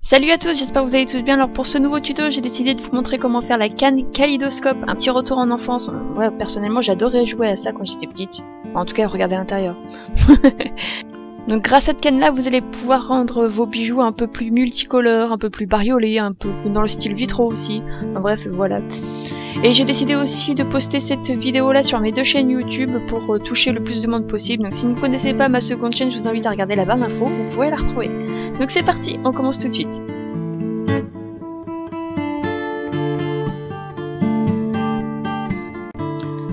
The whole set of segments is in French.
Salut à tous, j'espère que vous allez tous bien. Alors pour ce nouveau tuto, j'ai décidé de vous montrer comment faire la canne kaléidoscope, un petit retour en enfance. Ouais, personnellement, j'adorais jouer à ça quand j'étais petite. En tout cas, regardez à l'intérieur. Donc grâce à cette canne là, vous allez pouvoir rendre vos bijoux un peu plus multicolores, un peu plus bariolés, un peu dans le style vitro aussi. Enfin, bref, voilà. Et j'ai décidé aussi de poster cette vidéo là sur mes deux chaînes YouTube pour toucher le plus de monde possible. Donc si vous ne connaissez pas ma seconde chaîne, je vous invite à regarder la barre d'infos, vous pouvez la retrouver. Donc c'est parti, on commence tout de suite.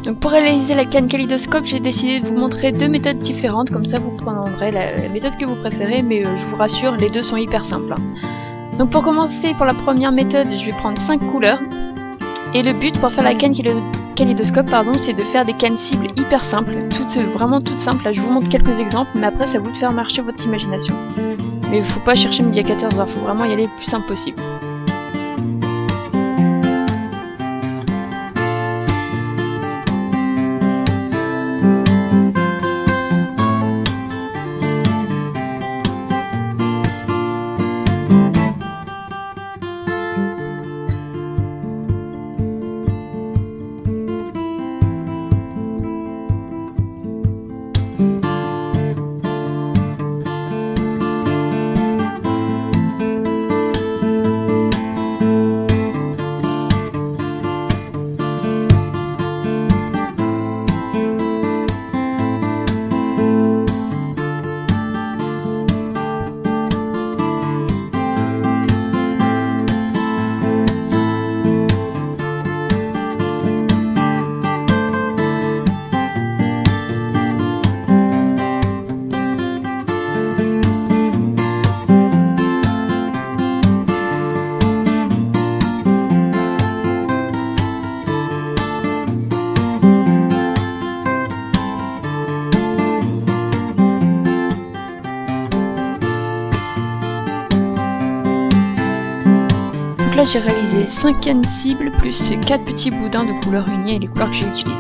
Donc pour réaliser la canne kaléidoscope, j'ai décidé de vous montrer deux méthodes différentes, comme ça vous prendrez la méthode que vous préférez, mais je vous rassure, les deux sont hyper simples. Donc pour commencer, pour la première méthode, je vais prendre 5 couleurs. Et le but pour faire la canne kaléidoscope, c'est de faire des cannes cibles hyper simples, vraiment toutes simples. Là je vous montre quelques exemples, mais après c'est à vous de faire marcher votre imagination. Mais il faut pas chercher midi à 14h, faut vraiment y aller le plus simple possible. Donc là j'ai réalisé 5 cannes cibles plus 4 petits boudins de couleurs unies et les couleurs que j'ai utilisées.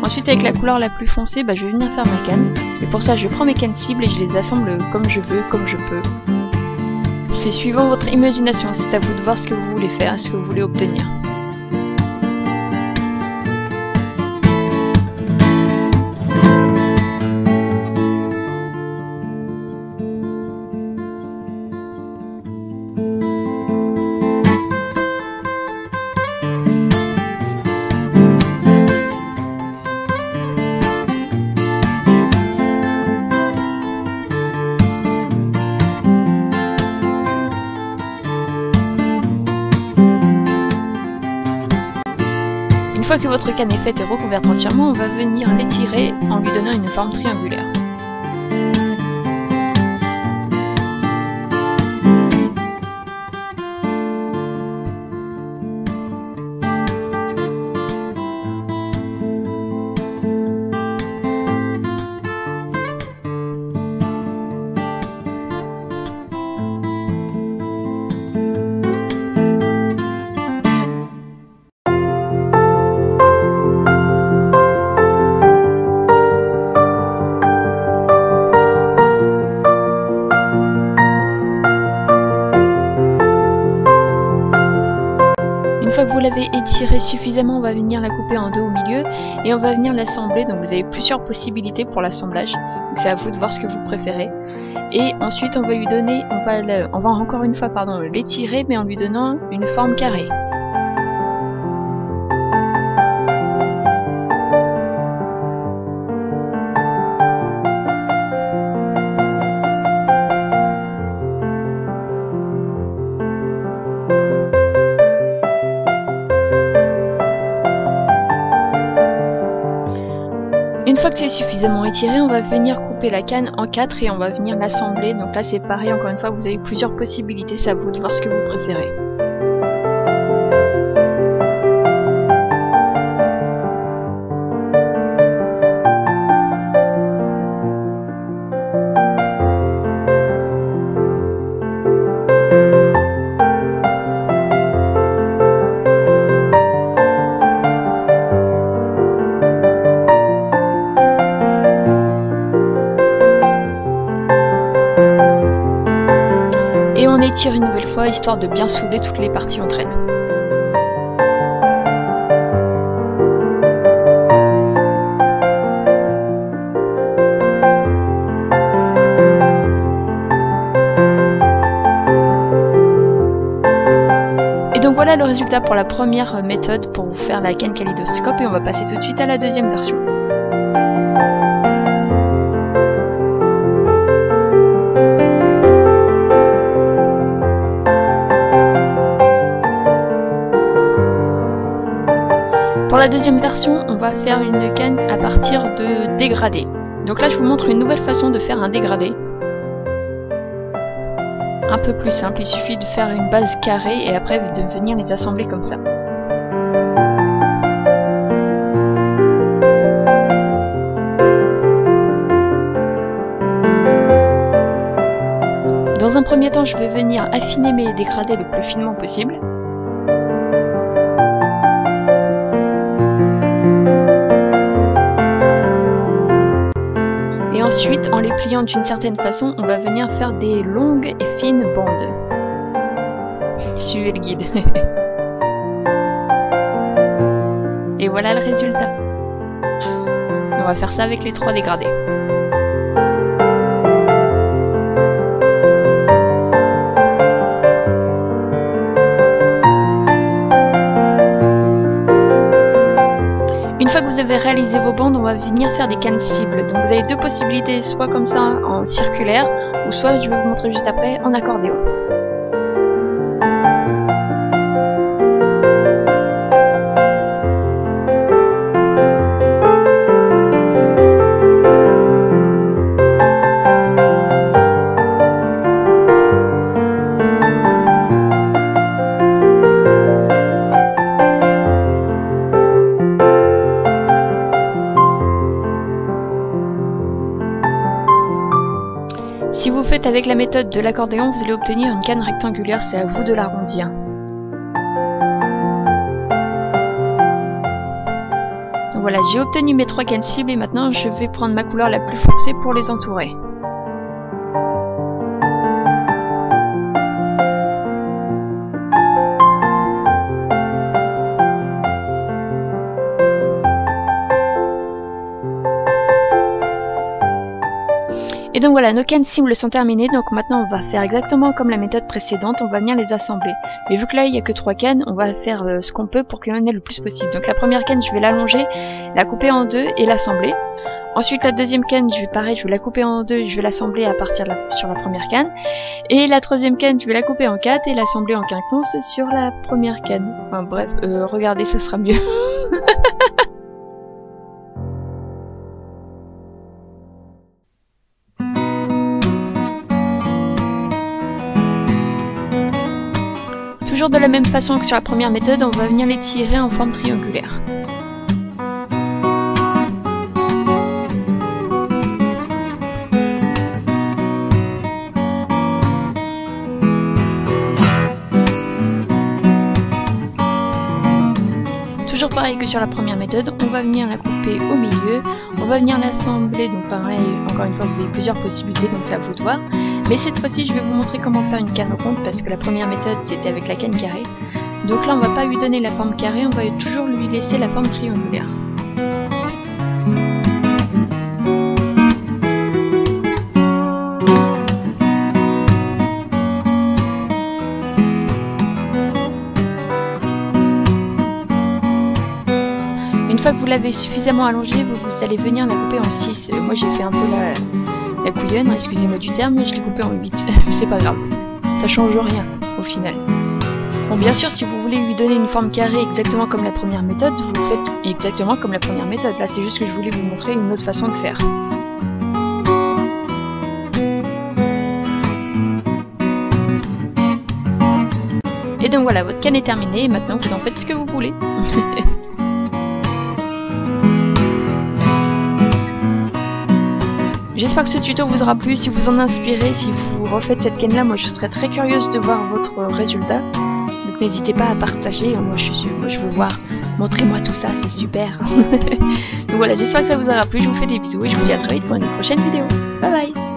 Ensuite avec la couleur la plus foncée, je vais venir faire ma canne. Et pour ça je prends mes cannes cibles et je les assemble comme je veux, comme je peux. C'est suivant votre imagination, c'est à vous de voir ce que vous voulez faire, ce que vous voulez obtenir. Une fois que votre canne est faite et recouverte entièrement, on va venir l'étirer en lui donnant une forme triangulaire. Une fois que vous l'avez étiré suffisamment, on va venir la couper en deux au milieu et on va venir l'assembler. Donc vous avez plusieurs possibilités pour l'assemblage. Donc c'est à vous de voir ce que vous préférez. Et ensuite on va lui donner, on va encore une fois l'étirer, mais en lui donnant une forme carrée. Une fois que c'est suffisamment étiré, on va venir couper la canne en 4 et on va venir l'assembler. Donc là c'est pareil, encore une fois vous avez plusieurs possibilités, c'est à vous de voir ce que vous préférez. réétire une nouvelle fois, histoire de bien souder toutes les parties entre elles. Et donc voilà le résultat pour la première méthode pour vous faire la canne kaléidoscope, et on va passer tout de suite à la deuxième version. Pour la deuxième version, on va faire une canne à partir de dégradés. Donc là, je vous montre une nouvelle façon de faire un dégradé. Un peu plus simple, il suffit de faire une base carrée et après de venir les assembler comme ça. Dans un premier temps, je vais venir affiner mes dégradés le plus finement possible. Et ensuite, en les pliant d'une certaine façon, on va venir faire des longues et fines bandes. Suivez le guide. Et voilà le résultat. On va faire ça avec les 3 dégradés. Une fois que vous avez réalisé vos bandes, on va venir faire des cannes cibles. Donc vous avez deux possibilités, soit comme ça en circulaire, ou soit, je vais vous montrer juste après, en accordéon. Si vous faites avec la méthode de l'accordéon, vous allez obtenir une canne rectangulaire, c'est à vous de l'arrondir. Donc voilà, j'ai obtenu mes 3 cannes cibles et maintenant je vais prendre ma couleur la plus foncée pour les entourer. Et donc voilà, nos cannes cibles sont terminées, donc maintenant on va faire exactement comme la méthode précédente, on va venir les assembler. Mais vu que là il n'y a que 3 cannes, on va faire ce qu'on peut pour qu'il y en ait le plus possible. Donc la première canne, je vais l'allonger, la couper en 2 et l'assembler. Ensuite la deuxième canne, je vais la couper en 2 et je vais l'assembler à partir de sur la première canne. Et la troisième canne, je vais la couper en 4 et l'assembler en quinconce sur la première canne. Enfin bref, regardez, ce sera mieux. Toujours de la même façon que sur la première méthode, on va venir les tirer en forme triangulaire. Toujours pareil que sur la première méthode, on va venir la couper au milieu, on va venir l'assembler, donc pareil, encore une fois vous avez plusieurs possibilités, donc c'est à vous de voir. Mais cette fois-ci, je vais vous montrer comment faire une canne ronde parce que la première méthode c'était avec la canne carrée. Donc là, on va pas lui donner la forme carrée, on va toujours lui laisser la forme triangulaire. Une fois que vous l'avez suffisamment allongée, vous allez venir la couper en 6. Moi j'ai fait un peu la couillonne, excusez-moi du terme, mais je l'ai coupé en 8. C'est pas grave, ça change rien au final. Bon, bien sûr, si vous voulez lui donner une forme carrée exactement comme la première méthode, vous faites exactement comme la première méthode. Là, c'est juste que je voulais vous montrer une autre façon de faire. Et donc voilà, votre canne est terminée, et maintenant vous en faites ce que vous voulez. J'espère que ce tuto vous aura plu, si vous en inspirez, si vous refaites cette canne là, moi je serais très curieuse de voir votre résultat. Donc n'hésitez pas à partager, moi je veux voir, montrez-moi tout ça, c'est super. Donc voilà, j'espère que ça vous aura plu, je vous fais des bisous et je vous dis à très vite pour une prochaine vidéo. Bye bye.